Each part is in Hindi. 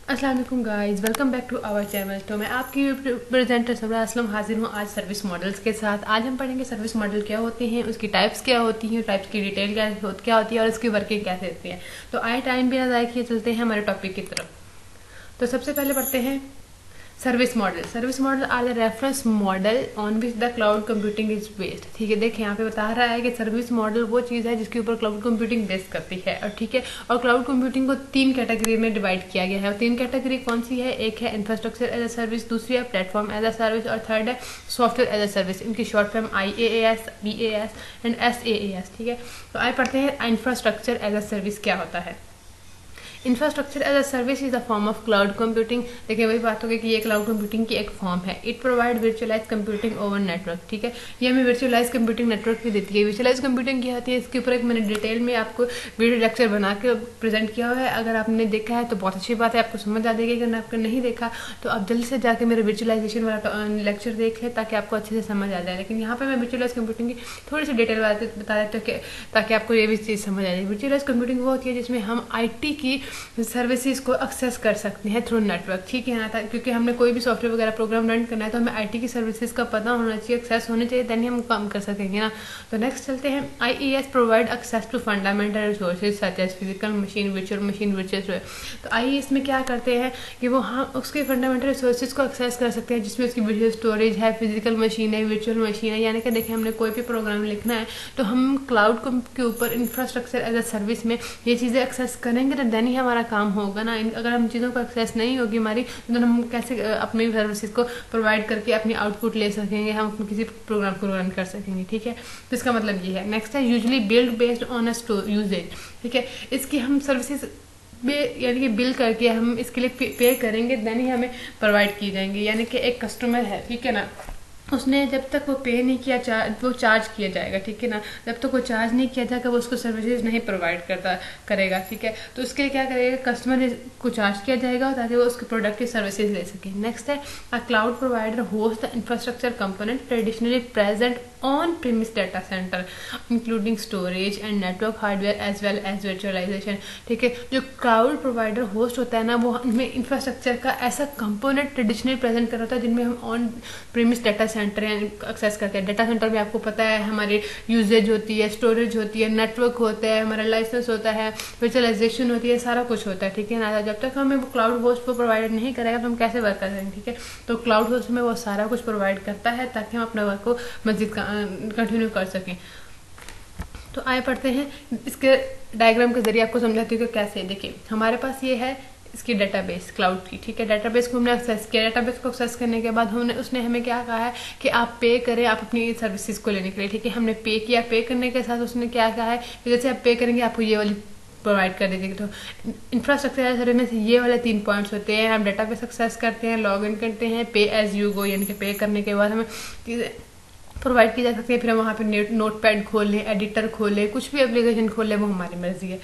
अस्सलाम वालेकुम guys, welcome back to our channel. तो मैं आपकी प्रेजेंटर सबरा असलम हाजिर हूँ आज सर्विस मॉडल्स के साथ। आज हम पढ़ेंगे सर्विस मॉडल क्या होते हैं, उसकी टाइप्स क्या होती हैं, टाइप्स की डिटेल क्या होती है और उसकी वर्किंग कैसे होती है। तो आए टाइम भी ज़ाया किए चलते हैं हमारे टॉपिक की तरफ। तो सबसे पहले पढ़ते हैं service model. Service model are the reference model on which the cloud computing is based. ठीक है, देखिए यहाँ पे बता रहा है कि सर्विस मॉडल वो चीज़ है जिसके ऊपर क्लाउड कंप्यूटिंग बेस करती है। और ठीक है, और क्लाउड कंप्यूटिंग को 3 कैटेगरी में डिवाइड किया गया है। और 3 कैटेगरी कौन सी है? एक है इंफ्रास्ट्रक्चर एज अ सर्विस, दूसरी है प्लेटफॉर्म एज अ सर्विस और थर्ड है सॉफ्टवेयर एज अ सर्विस। इनकी short form IaaS, BaaS and SaaS। ठीक है, तो आइए पढ़ते हैं इंफ्रास्ट्रक्चर एज अ सर्विस क्या होता है। Infrastructure as a service is a form of cloud computing. देखिए वही बात होगी कि ये क्लाउड कंप्यूटिंग की एक फॉर्म है। It provide virtualise computing over network. ठीक है, ये हमें वर्चुअलाइज कंप्यूटिंग नेटवर्क भी देती है। वर्चुअलाइज कंप्यूटिंग क्या होती है, इसके ऊपर एक मैंने डिटेल में आपको वीडियो लेक्चर बना के प्रेजेंट किया हुआ है। अगर आपने देखा है तो बहुत अच्छी बात है, आपको समझ आ जाएगी। अगर आपने नहीं देखा तो आप जल्दी से जाके मेरे वर्चुअलाइजेशन वाला लेक्चर देख लें ताकि आपको अच्छे से समझ आ जाए। लेकिन यहाँ पे मैं वर्चुअलाइज कंप्यूटिंग की थोड़ी सी डिटेल बता देती हूँ ताकि आपको ये भी चीज़ समझ आ जाए। वर्चुअलाइज कंप्यूटिंग वो होती है जिसमें हम IT की सर्विसेज को एक्सेस कर सकते हैं थ्रू नेटवर्क। ठीक है ना, क्योंकि हमने कोई भी सॉफ्टवेयर वगैरह प्रोग्राम रन करना है तो हमें IT की सर्विसेज का पता होना चाहिए, एक्सेस होने चाहिए, देन ही हम काम कर सकेंगे ना। तो नेक्स्ट चलते हैं। IaaS provide access to fundamental resources such as physical machine, virtual machine, virtual. तो IaaS में क्या करते हैं कि वो हम उसके फंडामेंटल रिसोर्सेज को एक्सेस कर सकते हैं जिसमें उसकी वर्चुअल स्टोरेज है, फिजिकल मशीन है, वर्चुअल मशीन है। यानी कि देखिए हमने कोई भी प्रोग्राम लिखना है तो हम क्लाउड के ऊपर इंफ्रास्ट्रक्चर एज अ सर्विस में ये चीज़ें एक्सेस करेंगे तो देन ही हमारा काम होगा ना। अगर हम चीज़ों को एक्सेस नहीं होगी हमारी तो हम कैसे अपनी सर्विसेज को प्रोवाइड करके अपनी आउटपुट ले सकेंगे, हम अपने किसी प्रोग्राम को रन कर सकेंगे। ठीक है, तो इसका मतलब ये है। नेक्स्ट है usually billed based on a usage. ठीक है, इसकी हम सर्विसेज यानी कि बिल करके हम इसके लिए पे करेंगे देन ही हमें प्रोवाइड की जाएंगी। यानी कि एक कस्टमर है, ठीक है ना, उसने जब तक वो पे नहीं किया वो चार्ज किया जाएगा। ठीक है ना, जब तक वो चार्ज नहीं किया जाएगा वो उसको सर्विसेज नहीं प्रोवाइड करेगा। ठीक है, तो उसके लिए क्या करेगा, कस्टमर को चार्ज किया जाएगा ताकि वो उसके प्रोडक्ट की सर्विसेज ले सके। नेक्स्ट है a cloud provider host the infrastructure component traditionally present on premise data centre including storage and network hardware as well as virtualisation. ठीक है, जो क्लाउड प्रोवाइडर होस्ट होता है ना वो हमें इंफ्रास्ट्रक्चर का ऐसा कंपोनेंट ट्रेडिशनली प्रेजेंट कर होता है जिनमें हम on premise data centre access करते हैं। डाटा सेंटर में आपको पता है हमारी यूजेज होती है, स्टोरेज होती है, नेटवर्क होता है, हमारा लाइसेंस होता है, वर्चुअलाइजेशन होती है, सारा कुछ होता है। ठीक है ना, जब तक हमें वो क्लाउड होस्ट वो प्रोवाइड नहीं करेगा तो हम कैसे वर्क करेंगे। ठीक है, तो क्लाउड होस्ट में वो सारा कुछ प्रोवाइड करता है ताकि हम अपने वर्क को मजीद कंटिन्यू कर सकें। तो आए पढ़ते हैं, इसके डायग्राम के जरिए आपको समझाती हूँ कि कैसे। देखिए हमारे पास ये है इसकी डेटाबेस क्लाउड की। ठीक है, डेटाबेस को हमने एक्सेस किया। डेटाबेस को एक्सेस करने के बाद उसने हमें क्या कहा है कि आप पे करें आप अपनी सर्विसेज को लेने के लिए। ठीक है, हमने पे किया। पे करने के साथ उसने क्या कहा है कि जैसे आप पे करेंगे आपको ये वाली प्रोवाइड कर देंगे। तो इंफ्रास्ट्रक्चर सर्विस में से ये वाले 3 पॉइंट्स होते हैं। हम डेटाबेस एक्सेस करते हैं, लॉग इन करते हैं, पे एज यू गो, यानी कि पे करने के बाद हमें चीज़ें प्रोवाइड की जा सकती है। फिर हम वहाँ पे नोट पैड खोल लें, एडिटर खोल लें, कुछ भी एप्लीकेशन खोल लें, वो हमारी मर्जी है।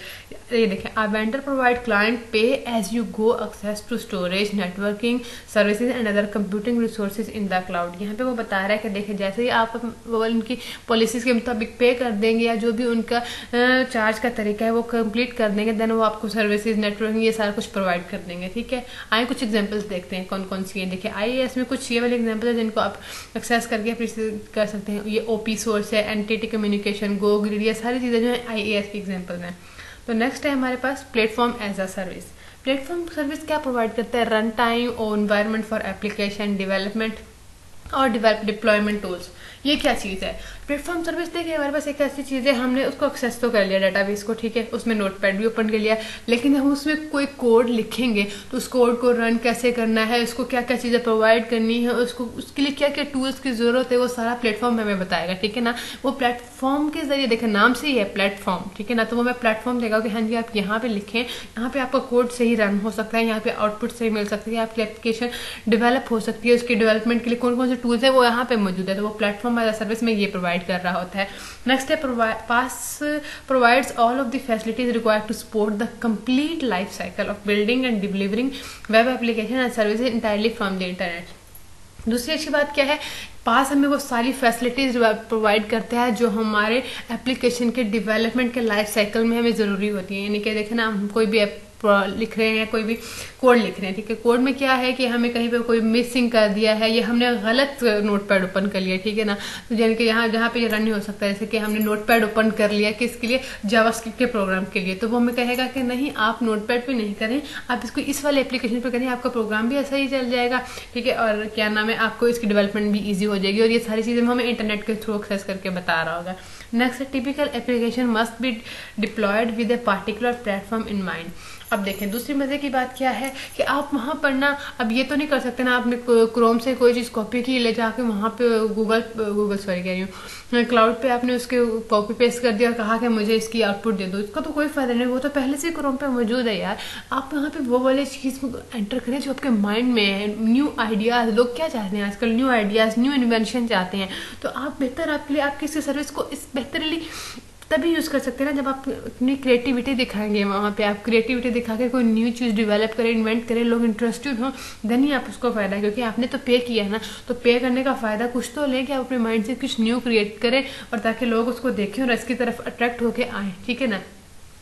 ये देखें, a vendor provide client pay as you go access to storage, networking services and other computing resources in the cloud. यहाँ पे वो बता रहा है कि देखिए जैसे ही आप वो उनकी पॉलिसीज के मुताबिक पे कर देंगे या जो भी उनका चार्ज का तरीका है वो कंप्लीट कर देंगे देन वो आपको सर्विसेज, नेटवर्किंग, ये सारा कुछ प्रोवाइड कर देंगे। ठीक है, आइए कुछ एग्जाम्पल्स देखते हैं कौन कौन सी है। देखिए IaaS में कुछ ये वाले एग्जाम्पल है जिनको आप एक्सेस करके कर सकते हैं। ये ओपी सोर्स है, एंटिटी कम्युनिकेशन, गो ग्रिड, ये सारी चीज़ें जो है IaaS की एग्जाम्पल हैं। तो नेक्स्ट है हमारे पास platform as a service. Platform service क्या प्रोवाइड करता है? रन टाइम और एनवायरनमेंट फॉर एप्लीकेशन डेवलपमेंट और डिप्लॉयमेंट टूल्स। ये क्या चीज़ है? प्लेटफॉर्म सर्विस देखिए हमारे पास एक ऐसी चीज़ है, हमने उसको एक्सेस तो कर लिया डेटाबेस को। ठीक है, उसमें नोटपैड भी ओपन कर लिया, लेकिन हम उसमें कोई कोड लिखेंगे तो उस कोड को रन कैसे करना है, उसको क्या क्या चीज़ें प्रोवाइड करनी है, उसको उसके लिए क्या क्या टूल्स की जरूरत है, वो सारा प्लेटफॉर्म हमें बताएगा। ठीक है ना, वो प्लेटफॉर्म के जरिए, देखिए नाम से ही है प्लेटफॉर्म। ठीक है ना, तो वो मैं प्लेटफॉर्म देगा कि हाँ जी आप यहाँ पे लिखें, यहाँ पे आपका कोड सही रन हो सकता है, यहाँ पे आउटपुट सही मिल सकती है, आपकी एप्लीकेशन डेवलप हो सकती है, उसके डेवलपमेंट के लिए कौन कौन से टूल्स है वो यहाँ पे मौजूद है। तो वो प्लेटफॉर्म एज अ सर्विस में ये प्रोवाइड कर रहा होता है। नेक्स्ट है PaaS provides all of the facilities required to support the complete life cycle of building and delivering web application and services entirely from the internet. दूसरी अच्छी बात क्या है, पास हमें वो सारी फैसिलिटीज प्रोवाइड करता है जो हमारे एप्लीकेशन के डेवलपमेंट के लाइफ साइकिल में हमें ज़रूरी होती है। यानी कि देखें ना, हम कोई भी लिख रहे हैं, कोई भी कोड लिख रहे हैं, ठीक है। कोड में क्या है कि हमें कहीं पे कोई मिसिंग कर दिया है, या हमने गलत नोटपैड ओपन कर लिया, ठीक है ना। तो यानी कि यहाँ जहाँ पे ये रन नहीं हो सकता, जैसे कि हमने नोटपैड ओपन कर लिया किसके लिए, जावास्क्रिप्ट के प्रोग्राम के लिए, तो वो हमें कहेगा कि नहीं आप नोटपैड पे नहीं करें, आप इसको इस वाले एप्लीकेशन पे करें, आपका प्रोग्राम भी ऐसा ही चल जाएगा, ठीक है। और क्या नाम है, आपको इसकी डेवलपमेंट भी ईजी हो जाएगी, और ये सारी चीजें हमें इंटरनेट के थ्रू एक्सेस करके बता रहा होगा। Next, typical application must be diploid with a particular platform in mind. अब देखें दूसरी मजे की बात क्या है कि आप वहां पर ना, अब ये तो नहीं कर सकते ना, आपने क्रोम से कोई चीज कॉपी की, ले जाके वहां पे गूगल सॉरी कह रही हूँ, क्लाउड पे आपने उसके कॉपी पेस्ट कर दिया और कहा कि मुझे इसकी आउटपुट दे दो, इसका तो कोई फायदा नहीं, वो तो पहले से क्रोम पे मौजूद है यार। आप वहाँ पे वो वाली चीज एंटर करें जो आपके माइंड में है, न्यू आइडियाज। लोग क्या चाहते हैं आजकल, न्यू आइडियाज, न्यू इन्वेंशन चाहते हैं, तो आप बेहतर आपके लिए आपकी सर्विस को इस बेहतरली तभी यूज कर सकते हैं ना जब आप अपनी क्रिएटिविटी दिखाएंगे। वहाँ पे आप क्रिएटिविटी दिखा के कोई न्यू चीज डेवलप करें, इन्वेंट करें, लोग इंटरेस्टेड हो, देन ही आप उसको फायदा है, क्योंकि आपने तो पे किया है ना, तो पे करने का फायदा कुछ तो लें कि आप अपने माइंड से कुछ न्यू क्रिएट करें, और ताकि लोग उसको देखें और इसकी तरफ अट्रैक्ट होके आए, ठीक है ना।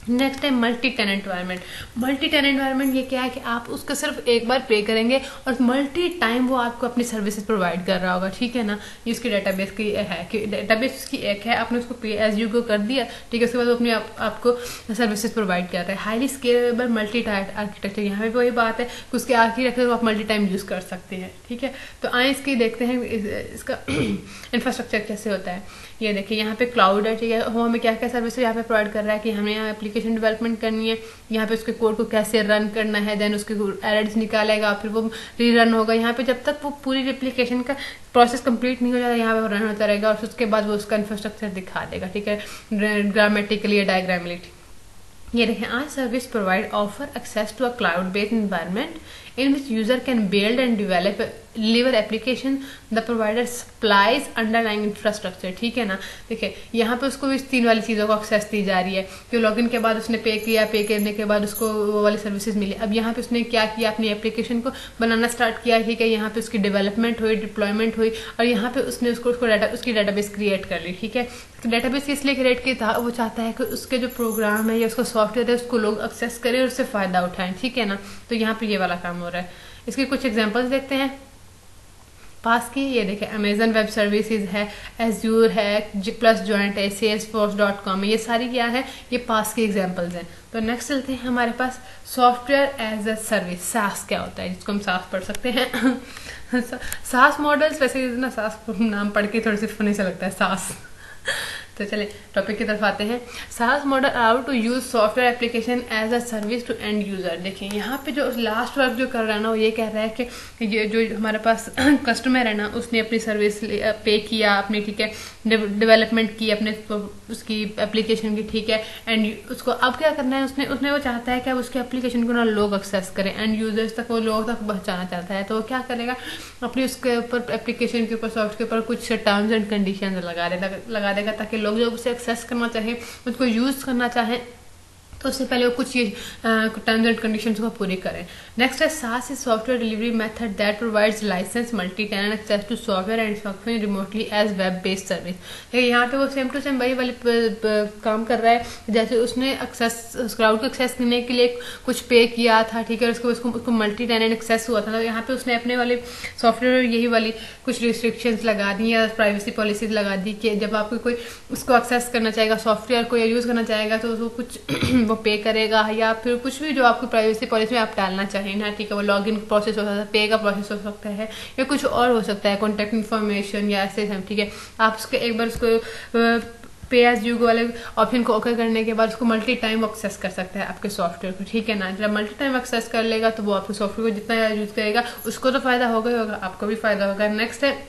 नेक्स्ट है multi tenant environment. Multi tenant environment ये क्या है कि आप उसका सिर्फ एक बार पे करेंगे और मल्टी टाइम वो आपको अपनी सर्विसेज प्रोवाइड कर रहा होगा, ठीक है ना। ये उसकी डेटाबेस की है कि डेटाबेस उसकी एक है, आपने उसको पे एज यू गो कर दिया, ठीक है। उसके बाद वो अपने आपको सर्विसेज प्रोवाइड कर रहा है। Highly scalable multi tier architecture, यहाँ पे वही बात है कि उसके आर्किटेक्चर को आप मल्टी टाइम यूज कर सकते हैं, ठीक है। तो आए इसकी देखते हैं इसका इंफ्रास्ट्रक्चर कैसे होता है। ये देखिए यहाँ पे क्लाउड है, ठीक है। वो हमें क्या क्या सर्विस यहाँ पे प्रोवाइड कर रहा है कि हमें यहाँ एप्लीकेशन डेवलपमेंट करनी है, यहाँ पे उसके कोड को कैसे रन करना है, देन उसके एरर्स निकालेगा, फिर वो रीरन होगा। यहाँ पे जब तक वो पूरी एप्लीकेशन का प्रोसेस कंप्लीट नहीं हो जाता, यहाँ पे वो रन होता रहेगा, और उसके बाद वो उसका इंफ्रास्ट्रक्चर दिखा देगा, ठीक है, ग्रामेटिकली या डायग्रामली। ये देखें, आज service provide offer access to a cloud based environment in which user can build and deliver application the provider supplies underlying infrastructure, ठीक है ना। देखिए यहाँ पे उसको इस तीन वाली चीजों को एक्सेस दी जा रही है कि लॉगिन के बाद उसने पे किया, पे करने के बाद उसको वो वाली सर्विसेज मिली। अब यहाँ पे उसने क्या किया, अपनी एप्लीकेशन को बनाना स्टार्ट किया, ठीक है। यहाँ पे उसकी डेवलपमेंट हुई, डिप्लॉयमेंट हुई, और यहाँ पे उसने उसकी डेटाबेस क्रिएट कर ली, ठीक है। डेटाबेस इसलिए क्रिएट की था, वो चाहता है कि उसके जो प्रोग्राम है या उसका सॉफ्टवेयर है उसको लोग एक्सेस करें और उससे फायदा उठाएं, ठीक है ना। तो यहाँ पे ये वाला काम हो रहा है। इसके कुछ एग्जांपल्स देखते हैं पास की। ये देखें, अमेजन वेब सर्विसेज है, एज्यूर है, प्लस जॉइंट है, salesforce.com है, ये सारी क्या है, ये पास की एग्जांपल्स हैं। तो नेक्स्ट चलते हैं हमारे पास सॉफ्टवेयर एज अ सर्विस, सास क्या होता है, जिसको हम सास पढ़ सकते हैं। सास मॉडल्स, वैसे ना सास नाम पढ़ के थोड़ी सी फनी सा लगता है सास। तो चले टॉपिक की तरफ आते हैं। SaaS model allow to use software application as a service to end user. देखिए यहाँ पे जो लास्ट वर्क जो कर रहा है ना, वो ये कह रहा है कि ये जो हमारे पास कस्टमर है ना, उसने अपनी सर्विस पे किया अपनी, ठीक है, डेवलपमेंट की अपने उसकी एप्लीकेशन की, ठीक है, एंड उसको अब क्या करना है, उसने वो चाहता है कि अब उसके एप्लीकेशन को ना लोग एक्सेस करें, एंड यूजर्स तक, वो लोगों तक पहुंचाना चाहता है। तो वो क्या करेगा, अपनी उसके ऊपर एप्लीकेशन के ऊपर सॉफ्टवेयर के ऊपर कुछ टर्म्स एंड कंडीशन लगा देगा ताकि लोग जो उसे एक्सेस करना चाहे, उसको यूज करना चाहे, तो उससे पहले वो कुछ टर्म्स एंड कंडीशंस को पूरी करें। नेक्स्ट है SaaS is software delivery method that provides licence multi tenant access to software and software remotely as web based service. देखिए यहाँ पे वो सेम टू सेम वही वाली काम कर रहा है, जैसे उसने एक्सेस क्लाउड को एक्सेस करने के लिए कुछ पे किया था, ठीक है, उसको मल्टी टेनेंट एक्सेस हुआ था। तो यहाँ पे उसने अपने वाले सॉफ्टवेयर यही वाली कुछ रिस्ट्रिक्शंस लगा दी या प्राइवेसी पॉलिसीज लगा दी कि जब आपको कोई उसको एक्सेस करना चाहेगा, सॉफ्टवेयर को या यूज करना चाहेगा, तो वो कुछ वो पे करेगा, या फिर कुछ भी जो आपको प्राइवेसी पॉलिसी में आप डालना चाहें ना, ठीक है, वो लॉगिन प्रोसेस हो सकता है, पे का प्रोसेस हो सकता है, या कुछ और हो सकता है, कॉन्टैक्ट इन्फॉर्मेशन या ऐसे, ठीक है। आप उसके एक बार उसको पे एज यू गो वाले ऑप्शन को ओके करने के बाद उसको मल्टी टाइम एक्सेस कर सकता है आपके सॉफ्टवेयर को, ठीक है ना। जब मल्टी टाइम एक्सेस कर लेगा तो वो आपके सॉफ्टवेयर को जितना यूज करेगा उसको तो फायदा होगा ही होगा, आपको भी फायदा होगा। नेक्स्ट है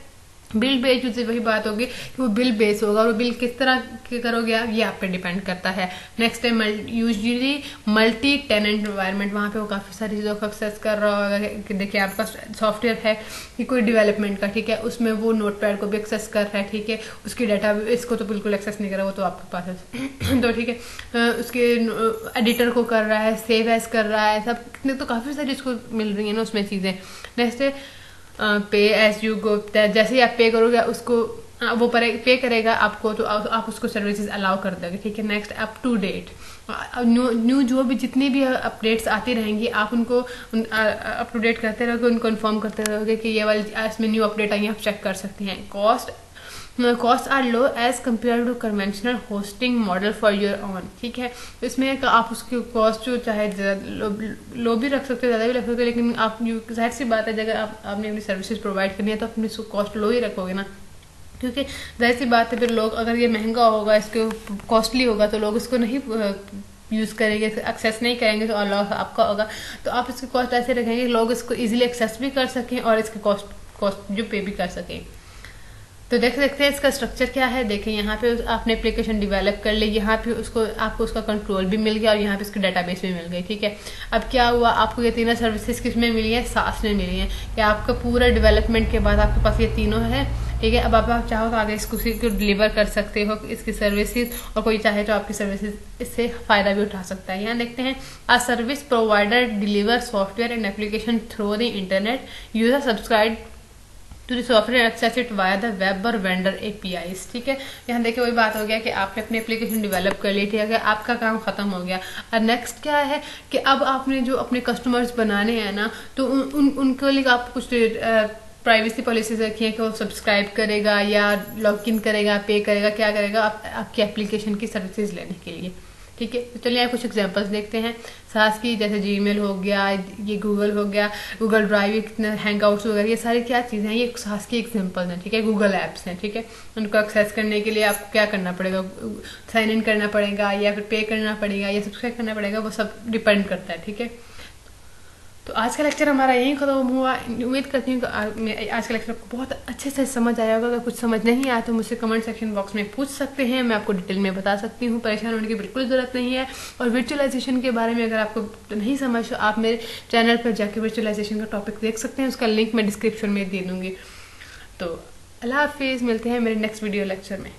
बिल बेस्ड यूज, वही बात होगी कि वो बिल बेस होगा, और वो बिल किस तरह के करोगे आप, ये आप पे डिपेंड करता है। नेक्स्ट है यूजुअली मल्टी टेनेंट एनवायरनमेंट, वहाँ पे वो काफी सारी चीजों को एक्सेस कर रहा होगा कि देखिए आपके पास सॉफ्टवेयर है कि कोई डेवलपमेंट का, ठीक है, उसमें वो नोटपैड को भी एक्सेस कर रहा है, ठीक है, उसकी डाटा इसको तो बिल्कुल एक्सेस नहीं कर रहा, वो तो आपके पास है। तो ठीक है, उसके एडिटर को कर रहा है, सेव एज कर रहा है, सब तो काफी सारी इसको मिल रही है ना उसमें चीजें। नेक्स्ट है पे एज यू गो, जैसे ही आप पे करोगे उसको वो पे करेगा आपको, तो आप उसको सर्विसेज अलाउ कर दोगे, ठीक है। Next, up to date, new जो भी जितनी भी अपडेट्स आती रहेंगी आप उनको अप टू डेट करते रहोगे, उनको इन्फॉर्म करते रहोगे कि ये वाली इसमें न्यू अपडेट आई है, आप चेक कर सकते हैं। Cost are low as compare to conventional hosting model for your own, ठीक है। तो इसमें आप उसकी कॉस्ट जो चाहे लो भी रख सकते हो, ज़्यादा भी रख सकते हो, लेकिन आप जाहिर सी बात है अगर आपने अपनी सर्विसेज प्रोवाइड करनी है तो अपनी कॉस्ट लो ही रखोगे ना, क्योंकि जाहिर सी बात है फिर लोग, अगर ये महंगा होगा, इसके कॉस्टली होगा तो लोग इसको नहीं यूज़ करेंगे, एक्सेस नहीं करेंगे, तो लॉस आपका होगा। तो आप इसकी कॉस्ट ऐसे रखेंगे लोग इसको इजीली एक्सेस भी कर सकें और इसकी कॉस्ट जो पे भी कर सकें। तो देख सकते हैं इसका स्ट्रक्चर क्या है। देखें यहाँ पे आपने एप्लीकेशन डेवलप कर ली, यहाँ पे आपको उसका कंट्रोल भी मिल गया और यहाँ पे इसकी डेटाबेस भी मिल गई, ठीक है। अब क्या हुआ, आपको ये तीनों सर्विसेज किसमें मिली है, सास में मिली है। या आपका पूरा डेवलपमेंट के बाद आपके पास ये तीनों है, ठीक है। अब आप चाहो तो आगे इसको डिलीवर कर सकते हो इसकी सर्विसेज, और कोई चाहे तो आपकी सर्विसेज इससे फायदा भी उठा सकता है। यहाँ देखते हैं, a service provider deliver software and application through the internet, user subscribe to the software access it via the web और वेंडर APIs, ठीक है। यहाँ देखिए वही बात हो गया कि आपने अपनी एप्लीकेशन डेवलप कर ली, ठीक है, आपका काम खत्म हो गया। और नेक्स्ट क्या है कि अब आपने जो अपने कस्टमर्स बनाने हैं ना, तो उनके लिए आप कुछ प्राइवेसी पॉलिसीज रखी है कि वो सब्सक्राइब करेगा या लॉग इन करेगा, पे करेगा, क्या करेगा आपकी एप्लीकेशन की सर्विसेज लेने के लिए, ठीक है। तो चलिए कुछ एग्जांपल्स देखते हैं सास की, जैसे जीमेल हो गया, ये गूगल हो गया, गूगल ड्राइव, हैंगआउट्स वगैरह, ये सारी क्या चीज़ें हैं, ये सास की एग्जांपल्स हैं, ठीक है। गूगल ऐप्स हैं, ठीक है। उनको एक्सेस करने के लिए आपको क्या करना पड़ेगा, साइन इन करना पड़ेगा या फिर पे करना पड़ेगा या सब्सक्राइब करना पड़ेगा, वो सब डिपेंड करता है, ठीक है। तो आज का लेक्चर हमारा यहीं खत्म हुआ। उम्मीद करती हूँ कि आज का लेक्चर आपको बहुत अच्छे से समझ आया होगा। अगर कुछ समझ नहीं आया तो मुझसे कमेंट सेक्शन बॉक्स में पूछ सकते हैं, मैं आपको डिटेल में बता सकती हूँ। परेशान होने की बिल्कुल ज़रूरत नहीं है। और वर्चुअलाइजेशन के बारे में अगर आपको नहीं समझ तो आप मेरे चैनल पर जाकर वर्चुअलाइजेशन का टॉपिक देख सकते हैं, उसका लिंक मैं डिस्क्रिप्शन में दे दूँगी। तो अल्लाह हाफिज़, मिलते हैं मेरे नेक्स्ट वीडियो लेक्चर में।